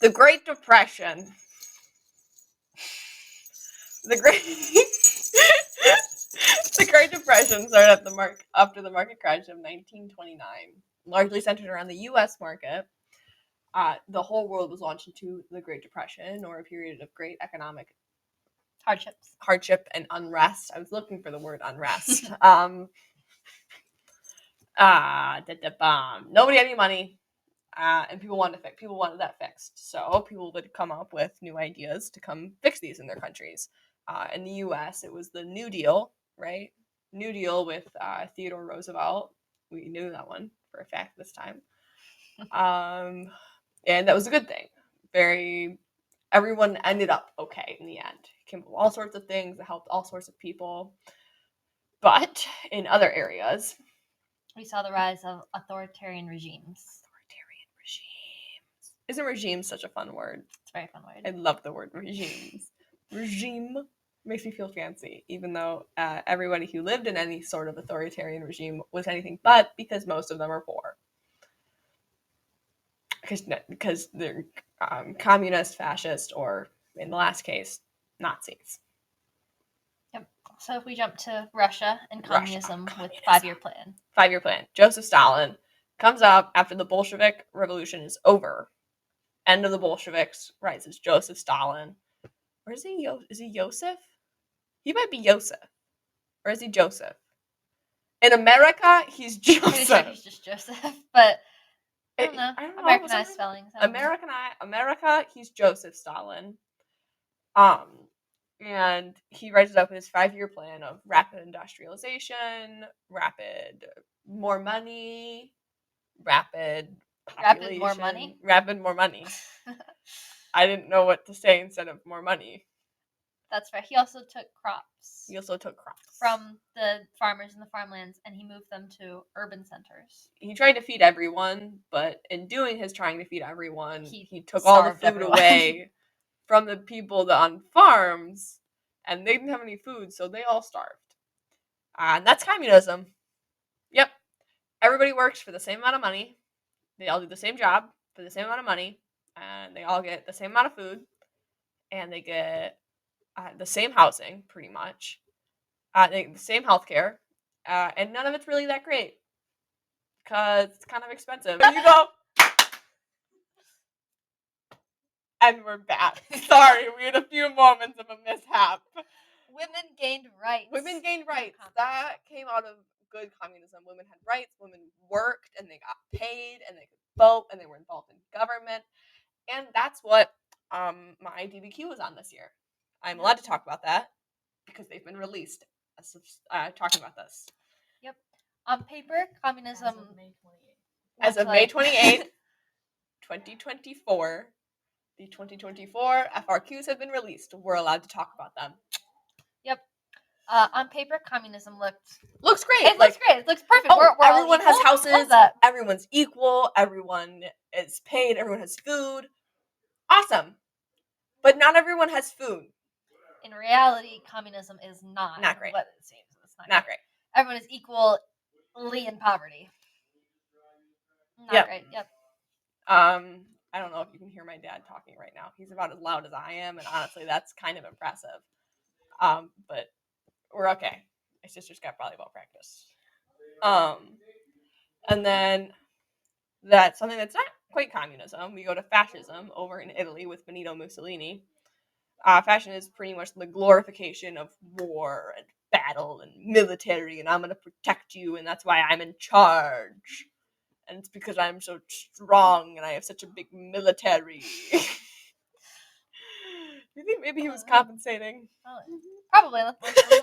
The Great Depression. The Great The Great Depression started after the market crash of 1929, largely centered around the U.S. market. The whole world was launched into the Great Depression, or a period of great economic hardship and unrest. I was looking for the word unrest. Nobody had any money, and people wanted that fixed. So people would come up with new ideas to come fix these in their countries. In the U.S., it was the New Deal, right? New Deal with Theodore Roosevelt. We knew that one for a fact this time. And that was a good thing. Everyone ended up okay in the end. It came up with all sorts of things that helped all sorts of people. But in other areas, we saw the rise of authoritarian regimes. Isn't regime such a fun word? It's a very fun word. I love the word regimes. Regime makes me feel fancy, even though everybody who lived in any sort of authoritarian regime was anything but, because most of them are poor. Because they're communist, fascist, or, in the last case, Nazis. Yep. So if we jump to Russia and communism with 5-year plan. 5-year plan. Joseph Stalin comes up after the Bolshevik Revolution is over. End of the Bolsheviks, rises Joseph Stalin. Or is he Yosef? He might be Yosef. Or is he Joseph? In America, he's Joseph. I'm pretty sure he's just Joseph, but I don't know. Americanized spellings. America, he's Joseph Stalin. And he writes it up in his 5-year plan of rapid industrialization, more money, rapid more money. I didn't know what to say instead of more money. That's right. He also took crops. From the farmers in the farmlands, and he moved them to urban centers. He tried to feed everyone, but in doing his trying to feed everyone, he took all the food away from the people on farms, and they didn't have any food, so they all starved. And that's communism. Yep. Everybody works for the same amount of money. They all do the same job for the same amount of money, and they all get the same amount of food, and they get the same housing, pretty much. They get the same healthcare, and none of it's really that great because it's kind of expensive. You go, and we're back. Sorry, we had a few moments of a mishap. Women gained rights. That came out of good communism. Women had rights. Women worked, and they got paid, and they could vote, and they were involved in government. And that's what my DBQ was on this year. I'm allowed to talk about that because they've been released talking about this. Yep. On paper, communism... As of May 28th, 2024, the 2024 FRQs have been released. We're allowed to talk about them. Yep. On paper, communism looks great. It looks great. It looks perfect. Oh, everyone has houses. Everyone's equal. Everyone is paid. Everyone has food. Awesome. But not everyone has food. In reality, communism is not great. What it seems. It's not great. Everyone is equally in poverty. Not great. Yep. I don't know if you can hear my dad talking right now. He's about as loud as I am, and honestly, that's kind of impressive. But we're okay. My sister's got volleyball practice. And then that's something that's not quite communism. We go to fascism over in Italy with Benito Mussolini. Fascism is pretty much the glorification of war and battle and military, and I'm going to protect you, and that's why I'm in charge. And it's because I'm so strong and I have such a big military. You think maybe he was compensating? Probably. Let's play it.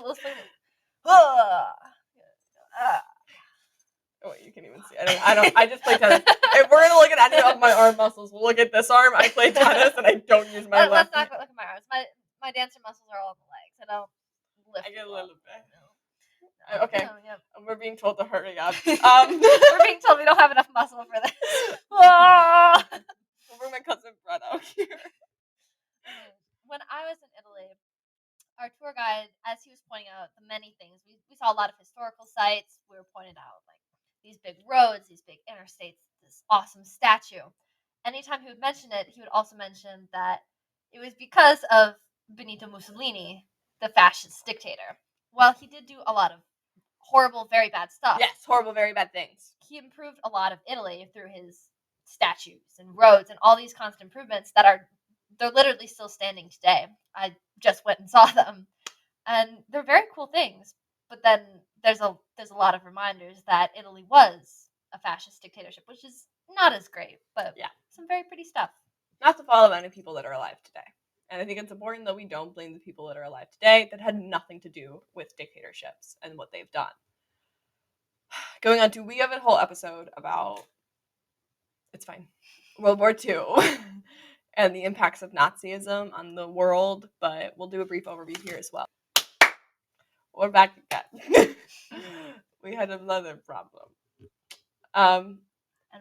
Oh, wait, you can even see. I just play tennis. If we're gonna look at any of my arm muscles, we'll look at this arm. I play tennis and I don't use my left. Let's not look at my arms. My dancer muscles are all in the legs. I don't lift. I get a little bit. Okay. Yep. We're being told to hurry up. We're being told we don't have enough muscle for this. I'll bring my cousin Brett out here. When I was in Italy, our tour guide, as he was pointing out the many things, we saw a lot of historical sites. We were pointed out like these big roads, these big interstates, this awesome statue. anytime he would mention it, he would also mention that it was because of Benito Mussolini, the fascist dictator. While he did do a lot of horrible, very bad stuff. Yes, horrible, very bad things. He improved a lot of Italy through his statues and roads and all these constant improvements they're literally still standing today. I just went and saw them, and they're very cool things. But then there's a lot of reminders that Italy was a fascist dictatorship, which is not as great, but yeah, some very pretty stuff. Not to follow any people that are alive today. And I think it's important that we don't blame the people that are alive today that had nothing to do with dictatorships and what they've done. Going on to, we have a whole episode about, it's fine, World War II and the impacts of Nazism on the world, but we'll do a brief overview here as well. We're back again. We had another problem. And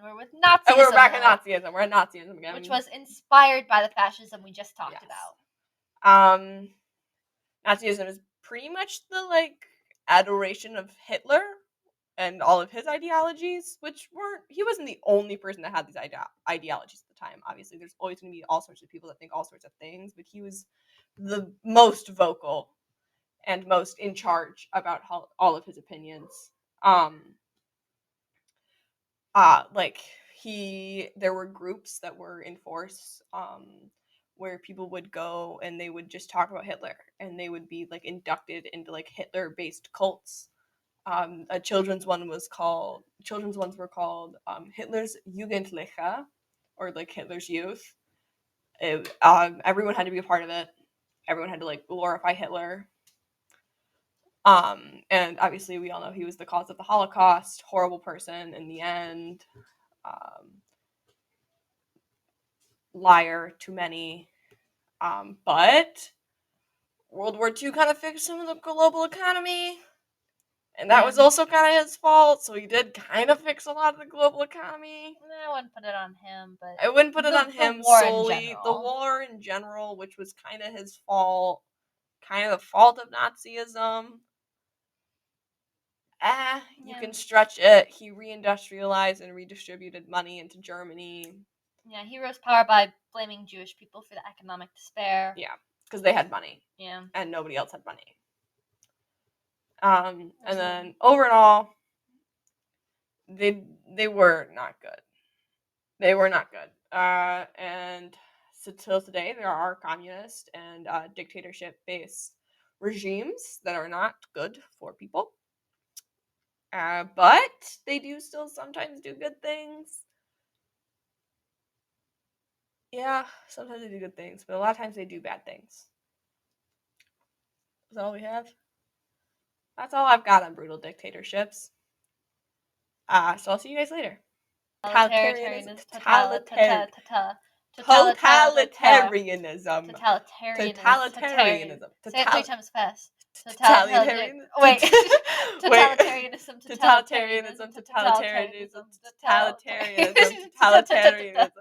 we're with Nazism. And we're back at Nazism. We're at Nazism again. Which was inspired by the fascism we just talked about. Nazism is pretty much the, adoration of Hitler and all of his ideologies, which he wasn't the only person that had these ideologies at the time. Obviously, there's always going to be all sorts of people that think all sorts of things, but he was the most vocal and most in charge about all of his opinions. There were groups that were in force, where people would go and they would just talk about Hitler, and they would be inducted into Hitler-based cults. Children's ones were called Hitler's Jugendliche, or Hitler's youth. Everyone had to be a part of it. Everyone had to glorify Hitler. And obviously we all know he was the cause of the Holocaust, horrible person in the end, liar to many. But World War II kind of fixed some of the global economy, and that was also kind of his fault, so he did kind of fix a lot of the global economy. I wouldn't put it on him, but... I wouldn't put it on him solely. The war in general, which was kind of his fault, kind of the fault of Nazism. You can stretch it. He reindustrialized and redistributed money into Germany. Yeah, he rose power by blaming Jewish people for the economic despair. Yeah, because they had money. Yeah. And nobody else had money. And then overall, they were not good. They were not good. And so till today, there are communist and dictatorship-based regimes that are not good for people. But they do still sometimes do good things. Yeah, sometimes they do good things, but a lot of times they do bad things. Is that all we have? That's all I've got on brutal dictatorships. So I'll see you guys later. Totalitarianism. Totalitarianism. Say it 3 times fast. Totalitarianism. Wait. Totalitarianism. Totalitarianism. Totalitarianism. Totalitarianism. Totalitarianism.